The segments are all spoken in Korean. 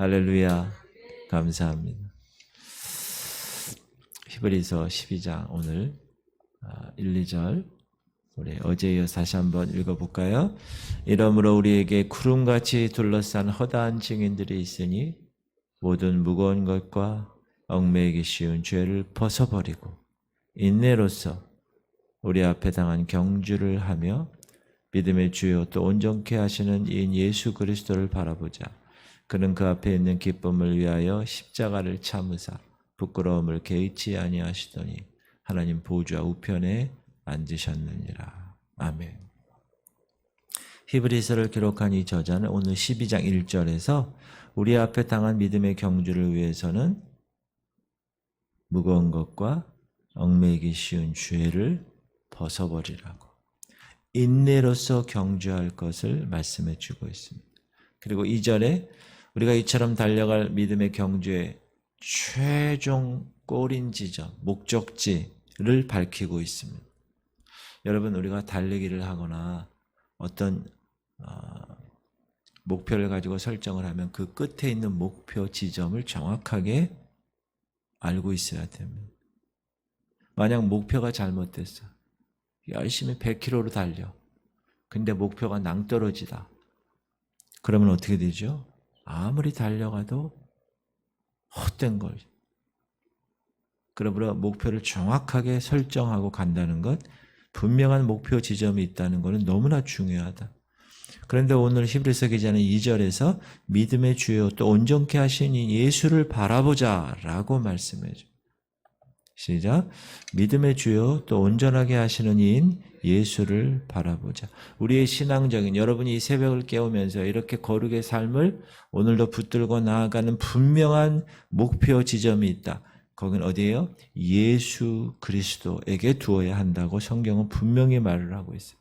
할렐루야. 감사합니다. 히브리서 12장 오늘 1, 2절 우리 어제 이어 다시 한번 읽어볼까요? 이러므로 우리에게 구름같이 둘러싼 허다한 증인들이 있으니 모든 무거운 것과 얽매이기 쉬운 죄를 벗어버리고 인내로서 우리 앞에 당한 경주를 하며 믿음의 주요 또 온전케 하시는 이인 예수 그리스도를 바라보자. 그는 그 앞에 있는 기쁨을 위하여 십자가를 참으사 부끄러움을 개의치 아니하시더니 하나님 보좌 우편에 앉으셨느니라. 아멘. 히브리서를 기록한 이 저자는 오늘 12장 1절에서 우리 앞에 당한 믿음의 경주를 위해서는 무거운 것과 얽매이기 쉬운 죄를 벗어버리라고 인내로서 경주할 것을 말씀해 주고 있습니다. 그리고 2절에 우리가 이처럼 달려갈 믿음의 경주의 최종 꼬린 지점, 목적지를 밝히고 있습니다. 여러분, 우리가 달리기를 하거나 어떤 목표를 가지고 설정을 하면 그 끝에 있는 목표 지점을 정확하게 알고 있어야 됩니다. 만약 목표가 잘못됐어. 열심히 100km로 달려. 근데 목표가 낭떠러지다. 그러면 어떻게 되죠? 아무리 달려가도 헛된 걸. 그러므로 목표를 정확하게 설정하고 간다는 것, 분명한 목표 지점이 있다는 것은 너무나 중요하다. 그런데 오늘 히브리서 기자는 2절에서 믿음의 주요 또 온전케 하시니 예수를 바라보자 라고 말씀해 줍니다. 시작. 믿음의 주요 또 온전하게 하시는 이인 예수를 바라보자. 우리의 신앙적인 여러분이 이 새벽을 깨우면서 이렇게 거룩의 삶을 오늘도 붙들고 나아가는 분명한 목표 지점이 있다. 거긴 어디예요? 예수 그리스도에게 두어야 한다고 성경은 분명히 말을 하고 있어요.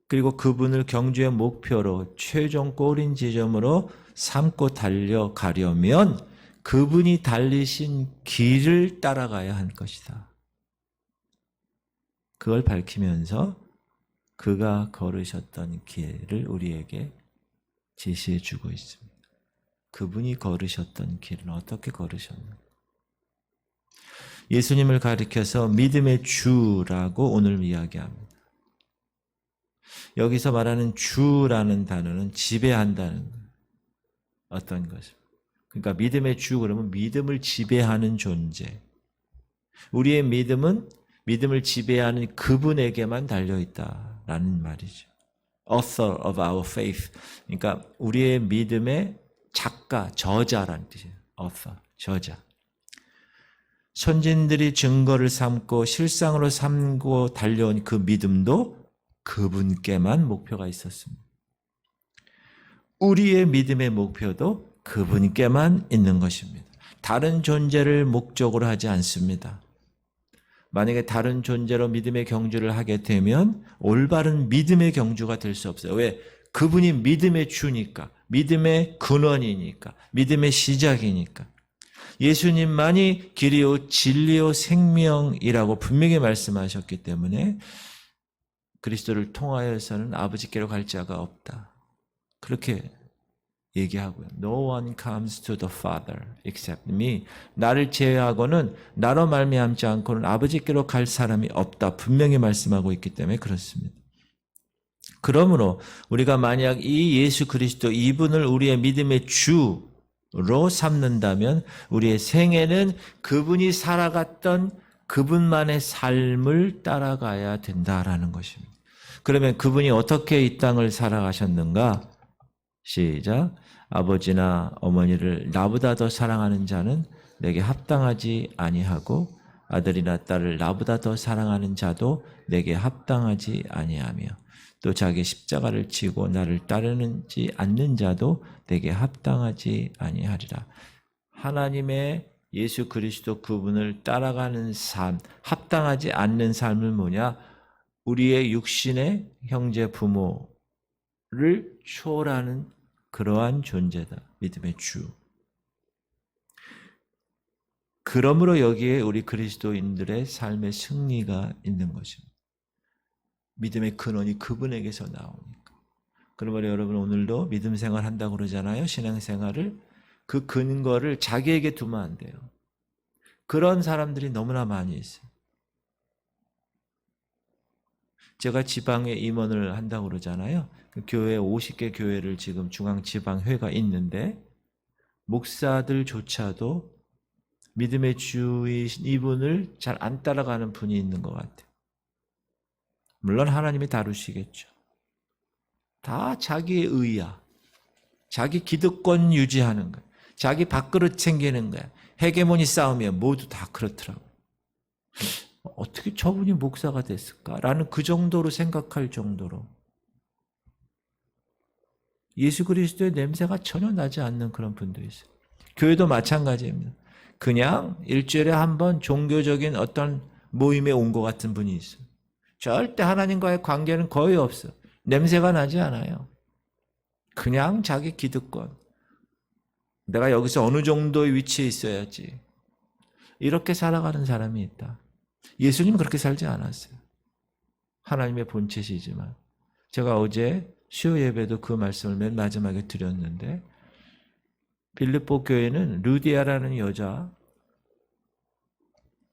그리고 그분을 경주의 목표로 최종 꼬린 지점으로 삼고 달려가려면 그분이 달리신 길을 따라가야 할 것이다. 그걸 밝히면서 그가 걸으셨던 길을 우리에게 제시해 주고 있습니다. 그분이 걸으셨던 길은 어떻게 걸으셨나? 예수님을 가리켜서 믿음의 주라고 오늘 이야기합니다. 여기서 말하는 주라는 단어는 지배한다는 거예요. 어떤 것을. 그러니까 믿음의 주 그러면 믿음을 지배하는 존재. 우리의 믿음은 믿음을 지배하는 그분에게만 달려있다라는 말이죠. Author of our faith. 그러니까 우리의 믿음의 작가, 저자라는 뜻이에요. Author, 저자. 선진들이 증거를 삼고 실상으로 삼고 달려온 그 믿음도 그분께만 목표가 있었습니다. 우리의 믿음의 목표도 그분께만 있는 것입니다. 다른 존재를 목적으로 하지 않습니다. 만약에 다른 존재로 믿음의 경주를 하게 되면 올바른 믿음의 경주가 될 수 없어요. 왜? 그분이 믿음의 주니까, 믿음의 근원이니까, 믿음의 시작이니까. 예수님만이 길이요 진리요 생명이라고 분명히 말씀하셨기 때문에 그리스도를 통하여서는 아버지께로 갈 자가 없다. 그렇게 얘기하고요. No one comes to the Father except me. 나를 제외하고는 나로 말미암지 않고는 아버지께로 갈 사람이 없다. 분명히 말씀하고 있기 때문에 그렇습니다. 그러므로 우리가 만약 이 예수 그리스도 이분을 우리의 믿음의 주로 삼는다면 우리의 생애는 그분이 살아갔던 그분만의 삶을 따라가야 된다라는 것입니다. 그러면 그분이 어떻게 이 땅을 살아가셨는가? 시작. 아버지나 어머니를 나보다 더 사랑하는 자는 내게 합당하지 아니하고 아들이나 딸을 나보다 더 사랑하는 자도 내게 합당하지 아니하며 또 자기 십자가를 지고 나를 따르지 않는 자도 내게 합당하지 아니하리라. 하나님의 예수 그리스도 그분을 따라가는 삶, 합당하지 않는 삶은 뭐냐? 우리의 육신의 형제 부모를 초월하는 그러한 존재다. 믿음의 주. 그러므로 여기에 우리 그리스도인들의 삶의 승리가 있는 것입니다. 믿음의 근원이 그분에게서 나오니까. 그러므로 여러분 오늘도 믿음 생활 한다고 그러잖아요. 신앙 생활을. 그 근거를 자기에게 두면 안 돼요. 그런 사람들이 너무나 많이 있어요. 제가 지방에 임원을 한다고 그러잖아요. 그 교회 50개 교회를 지금 중앙지방회가 있는데 목사들조차도 믿음의 주이신 이분을 잘 안 따라가는 분이 있는 것 같아요. 물론 하나님이 다루시겠죠. 다 자기의 의야. 자기 기득권 유지하는 거야. 자기 밥그릇 챙기는 거야. 헤게모니 싸움이야. 모두 다 그렇더라고. 어떻게 저분이 목사가 됐을까라는 그 정도로 생각할 정도로 예수 그리스도의 냄새가 전혀 나지 않는 그런 분도 있어요. 교회도 마찬가지입니다. 그냥 일주일에 한 번 종교적인 어떤 모임에 온 것 같은 분이 있어요. 절대 하나님과의 관계는 거의 없어요. 냄새가 나지 않아요. 그냥 자기 기득권. 내가 여기서 어느 정도의 위치에 있어야지. 이렇게 살아가는 사람이 있다. 예수님은 그렇게 살지 않았어요. 하나님의 본체시지만. 제가 어제 수요 예배도 그 말씀을 맨 마지막에 드렸는데 빌립보 교회는 루디아라는 여자,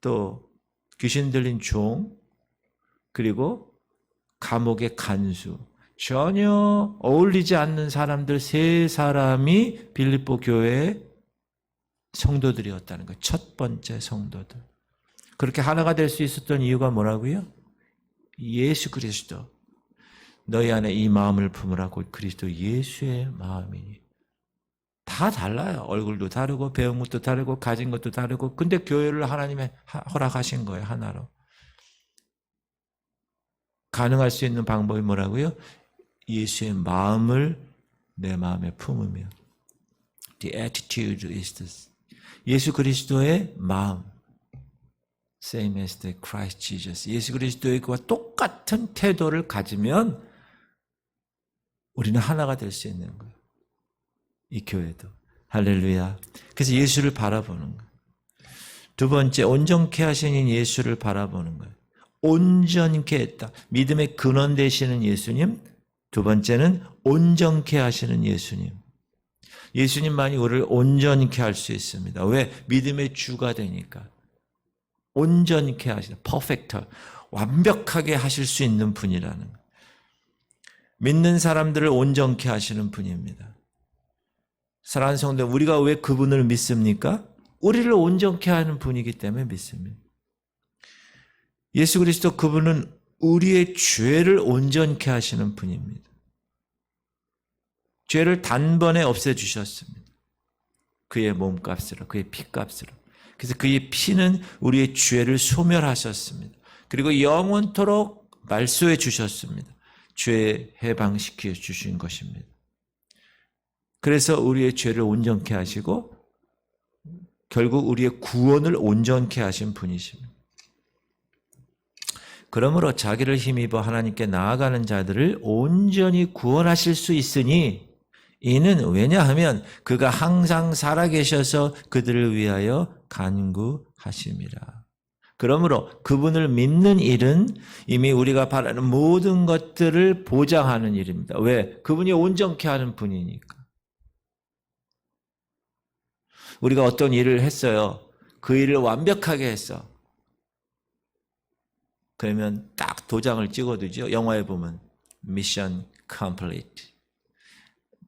또 귀신 들린 종, 그리고 감옥의 간수, 전혀 어울리지 않는 사람들 세 사람이 빌립보 교회의 성도들이었다는 거예요. 첫 번째 성도들. 그렇게 하나가 될 수 있었던 이유가 뭐라고요? 예수 그리스도. 너희 안에 이 마음을 품으라고 그리스도 예수의 마음이니. 다 달라요. 얼굴도 다르고 배운 것도 다르고 가진 것도 다르고. 근데 교회를 하나님이 허락하신 거예요. 하나로. 가능할 수 있는 방법이 뭐라고요? 예수의 마음을 내 마음에 품으며. The attitude is this. 예수 그리스도의 마음. Same as the Christ Jesus. 예수 그리스도의 그와 똑같은 태도를 가지면 우리는 하나가 될 수 있는 거예요. 이 교회도. 할렐루야. 그래서 예수를 바라보는 거예요. 두 번째, 온전케 하시는 예수를 바라보는 거예요. 온전케 했다. 믿음의 근원 되시는 예수님. 두 번째는 온전케 하시는 예수님. 예수님만이 우리를 온전케 할 수 있습니다. 왜? 믿음의 주가 되니까. 온전케 하시는, 퍼펙터, 완벽하게 하실 수 있는 분이라는 거예요. 믿는 사람들을 온전케 하시는 분입니다. 사랑하는 성도, 우리가 왜 그분을 믿습니까? 우리를 온전케 하는 분이기 때문에 믿습니다. 예수 그리스도 그분은 우리의 죄를 온전케 하시는 분입니다. 죄를 단번에 없애주셨습니다. 그의 몸값으로, 그의 피값으로. 그래서 그의 피는 우리의 죄를 소멸하셨습니다. 그리고 영원토록 말소해 주셨습니다. 죄 해방시켜 주신 것입니다. 그래서 우리의 죄를 온전케 하시고 결국 우리의 구원을 온전케 하신 분이십니다. 그러므로 자기를 힘입어 하나님께 나아가는 자들을 온전히 구원하실 수 있으니 이는 왜냐하면 그가 항상 살아계셔서 그들을 위하여 간구하심이라. 그러므로 그분을 믿는 일은 이미 우리가 바라는 모든 것들을 보장하는 일입니다. 왜? 그분이 온전케 하는 분이니까. 우리가 어떤 일을 했어요. 그 일을 완벽하게 했어. 그러면 딱 도장을 찍어두죠. 영화에 보면 미션 complete.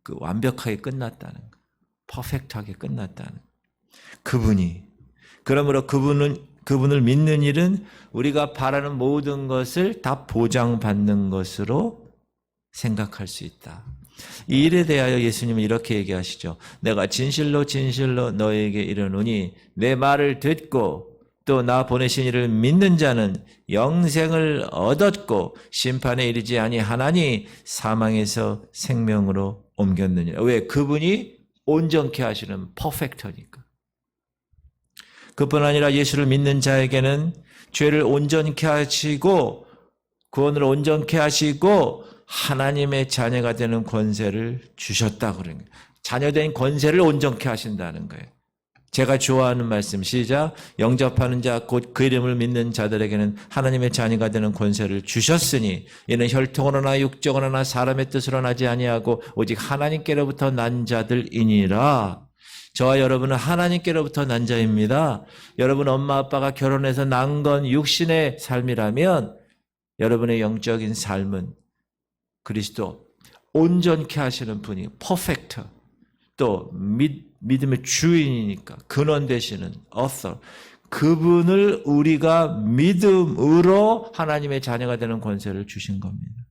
그 완벽하게 끝났다는 거. 퍼펙트하게 끝났다는 거. 그분이. 그러므로 그분을 믿는 일은 우리가 바라는 모든 것을 다 보장받는 것으로 생각할 수 있다. 이 일에 대하여 예수님은 이렇게 얘기하시죠. 내가 진실로 진실로 너에게 이르노니 내 말을 듣고 또 나 보내신 이를 믿는 자는 영생을 얻었고 심판에 이르지 아니하나니 사망에서 생명으로 옮겼느니라. 왜? 그분이 온전케 하시는 퍼펙터니까. 그뿐 아니라 예수를 믿는 자에게는 죄를 온전케 하시고 구원을 온전케 하시고 하나님의 자녀가 되는 권세를 주셨다 그런 거예요. 자녀된 권세를 온전케 하신다는 거예요. 제가 좋아하는 말씀 시작. 영접하는 자 곧 그 이름을 믿는 자들에게는 하나님의 자녀가 되는 권세를 주셨으니 이는 혈통으로나 육적으로나 사람의 뜻으로 나지 아니하고 오직 하나님께로부터 난 자들이니라. 저와 여러분은 하나님께로부터 난 자입니다. 여러분 엄마 아빠가 결혼해서 난 건 육신의 삶이라면 여러분의 영적인 삶은 그리스도 온전케 하시는 분이 퍼펙트, 또 믿음의 주인이니까 근원 되시는 author, 그분을 우리가 믿음으로 하나님의 자녀가 되는 권세를 주신 겁니다.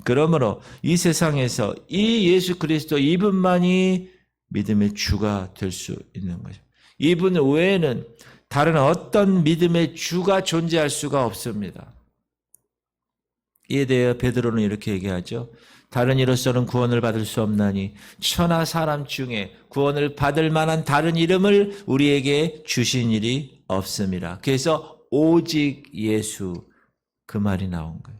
그러므로 이 세상에서 이 예수 그리스도 이분만이 믿음의 주가 될 수 있는 거죠. 이분 외에는 다른 어떤 믿음의 주가 존재할 수가 없습니다. 이에 대해 베드로는 이렇게 얘기하죠. 다른 이로서는 구원을 받을 수 없나니 천하 사람 중에 구원을 받을 만한 다른 이름을 우리에게 주신 일이 없습니다. 그래서 오직 예수, 그 말이 나온 거예요.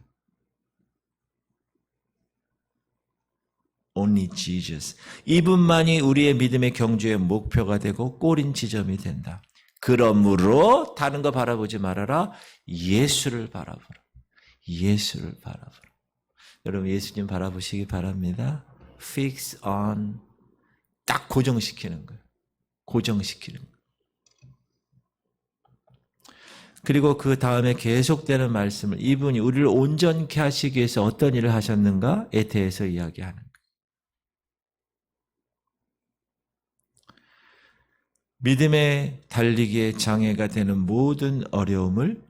Only Jesus. 이분만이 우리의 믿음의 경주의 목표가 되고 꼬린 지점이 된다. 그러므로 다른 거 바라보지 말아라. 예수를 바라보라. 예수를 바라보라. 여러분 예수님 바라보시기 바랍니다. Fix on, 딱 고정시키는 거예요. 고정시키는 거예요. 그리고 그 다음에 계속되는 말씀을 이분이 우리를 온전케 하시기 위해서 어떤 일을 하셨는가에 대해서 이야기하는 거예요. 믿음의 달리기에 장애가 되는 모든 어려움을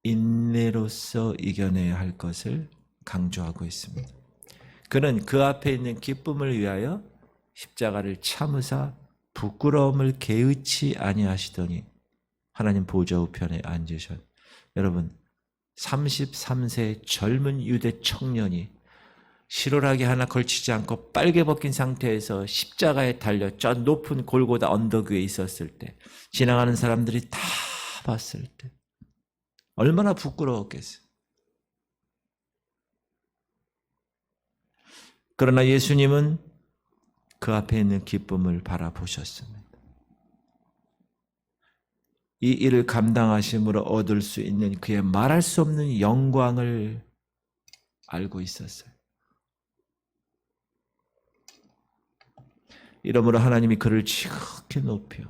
인내로서 이겨내야 할 것을 강조하고 있습니다. 그는 그 앞에 있는 기쁨을 위하여 십자가를 참으사 부끄러움을 개의치 아니하시더니 하나님 보좌 우편에 앉으셨. 여러분 33세 젊은 유대 청년이 실오라기 하나 걸치지 않고 빨개 벗긴 상태에서 십자가에 달려 저 높은 골고다 언덕 위에 있었을 때, 지나가는 사람들이 다 봤을 때 얼마나 부끄러웠겠어요. 그러나 예수님은 그 앞에 있는 기쁨을 바라보셨습니다. 이 일을 감당하심으로 얻을 수 있는 그의 말할 수 없는 영광을 알고 있었어요. 이러므로 하나님이 그를 지극히 높여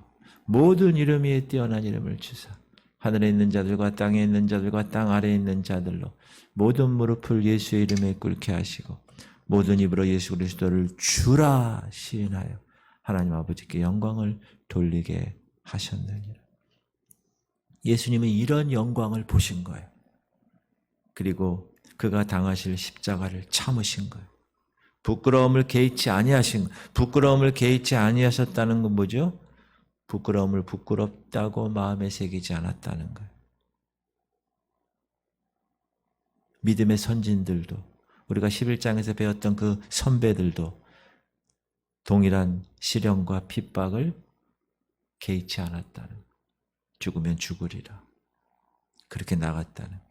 모든 이름 위에 뛰어난 이름을 주사 하늘에 있는 자들과 땅에 있는 자들과 땅 아래에 있는 자들로 모든 무릎을 예수의 이름에 꿇게 하시고 모든 입으로 예수 그리스도를 주라 시인하여 하나님 아버지께 영광을 돌리게 하셨느니라. 예수님은 이런 영광을 보신 거예요. 그리고 그가 당하실 십자가를 참으신 거예요. 부끄러움을 개의치 아니하신, 부끄러움을 개의치 아니하셨다는 건 뭐죠? 부끄러움을 부끄럽다고 마음에 새기지 않았다는 거예요. 믿음의 선진들도, 우리가 11장에서 배웠던 그 선배들도 동일한 시련과 핍박을 개의치 않았다는 거예요. 죽으면 죽으리라. 그렇게 나갔다는 거예요.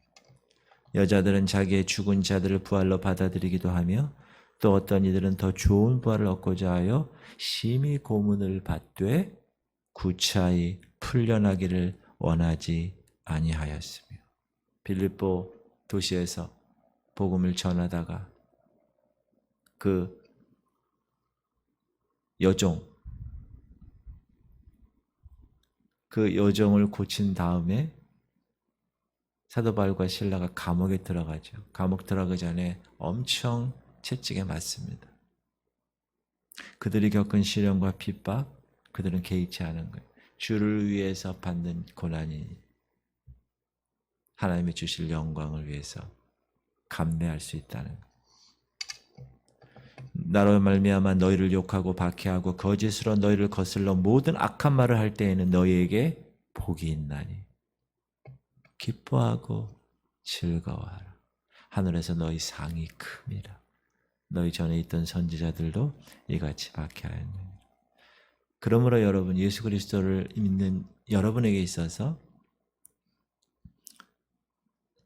여자들은 자기의 죽은 자들을 부활로 받아들이기도 하며 또 어떤 이들은 더 좋은 부활을 얻고자 하여 심히 고문을 받되 구차히 풀려나기를 원하지 아니하였으며 빌립보 도시에서 복음을 전하다가 그 여종을 고친 다음에 사도 바울과 실라가 감옥에 들어가죠. 감옥 들어가기 전에 엄청 채찍에 맞습니다. 그들이 겪은 시련과 핍박, 그들은 개의치 않은 거예요. 주를 위해서 받는 고난이 하나님이 주실 영광을 위해서 감내할 수 있다는 거예요. 나로 말미암아 너희를 욕하고 박해하고 거짓으로 너희를 거슬러 모든 악한 말을 할 때에는 너희에게 복이 있나니 기뻐하고 즐거워하라. 하늘에서 너희 상이 큼이라. 너희 전에 있던 선지자들도 이같이 박해하였느니라. 그러므로 여러분 예수 그리스도를 믿는 여러분에게 있어서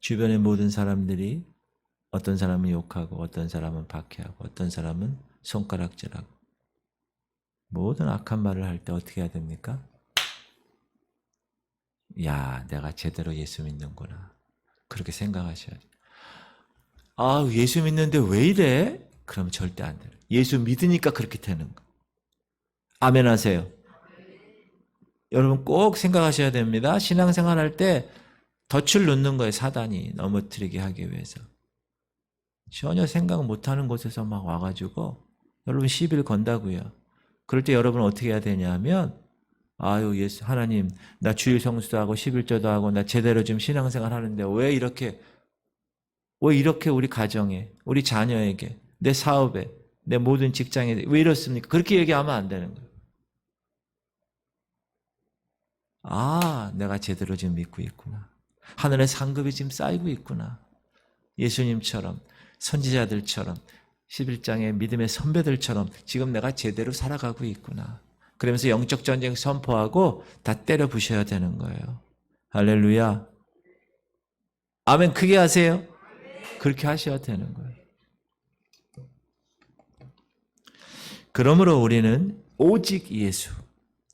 주변의 모든 사람들이 어떤 사람은 욕하고 어떤 사람은 박해하고 어떤 사람은 손가락질하고 모든 악한 말을 할 때 어떻게 해야 됩니까? 야, 내가 제대로 예수 믿는구나. 그렇게 생각하셔야 돼요. 아, 예수 믿는데 왜 이래? 그러면 절대 안 돼요. 예수 믿으니까 그렇게 되는 거. 아멘 하세요. 여러분 꼭 생각하셔야 됩니다. 신앙생활 할 때 덫을 놓는 거예요. 사단이 넘어뜨리게 하기 위해서. 전혀 생각 못하는 곳에서 막 와가지고 여러분 시비를 건다고요. 그럴 때 여러분 어떻게 해야 되냐면 아유 예수 하나님 나 주일 성수도 하고 11조도 하고 나 제대로 지금 신앙생활 하는데 왜 이렇게 우리 가정에 우리 자녀에게 내 사업에 내 모든 직장에 왜 이렇습니까? 그렇게 얘기하면 안 되는 거예요. 아 내가 제대로 지금 믿고 있구나. 하늘의 상급이 지금 쌓이고 있구나. 예수님처럼 선지자들처럼 11장의 믿음의 선배들처럼 지금 내가 제대로 살아가고 있구나. 그러면서 영적 전쟁 선포하고 다 때려 부셔야 되는 거예요. 할렐루야. 아멘 크게 하세요. 그렇게 하셔야 되는 거예요. 그러므로 우리는 오직 예수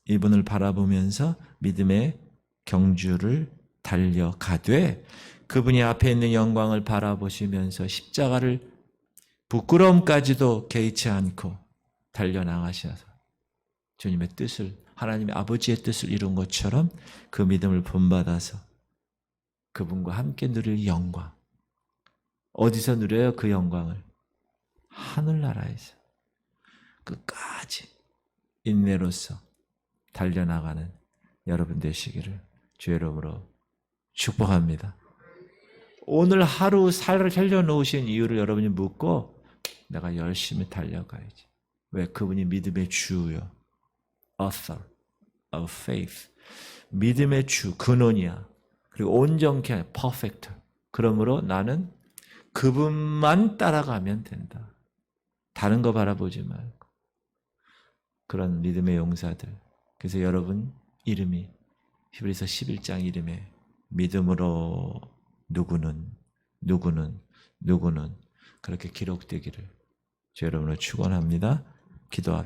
이분을 바라보면서 믿음의 경주를 달려가되 그분이 앞에 있는 영광을 바라보시면서 십자가를 부끄러움까지도 개의치 않고 달려나가셔서 주님의 뜻을 하나님의 아버지의 뜻을 이룬 것처럼 그 믿음을 본받아서 그분과 함께 누릴 영광 어디서 누려요? 그 영광을 하늘나라에서 끝까지 인내로서 달려나가는 여러분 되시기를 주의 이름으로 축복합니다. 오늘 하루 살을 살려놓으신 이유를 여러분이 묻고 내가 열심히 달려가야지. 왜? 그분이 믿음의 주요. author of faith. 믿음의 주, 근원이야. 그리고 온전케 하는 perfect. 그러므로 나는 그분만 따라가면 된다. 다른 거 바라보지 말고. 그런 믿음의 용사들. 그래서 여러분 이름이 히브리서 11장 이름에 믿음으로 누구는 그렇게 기록되기를 주 여러분을 축원합니다. 기도합시다.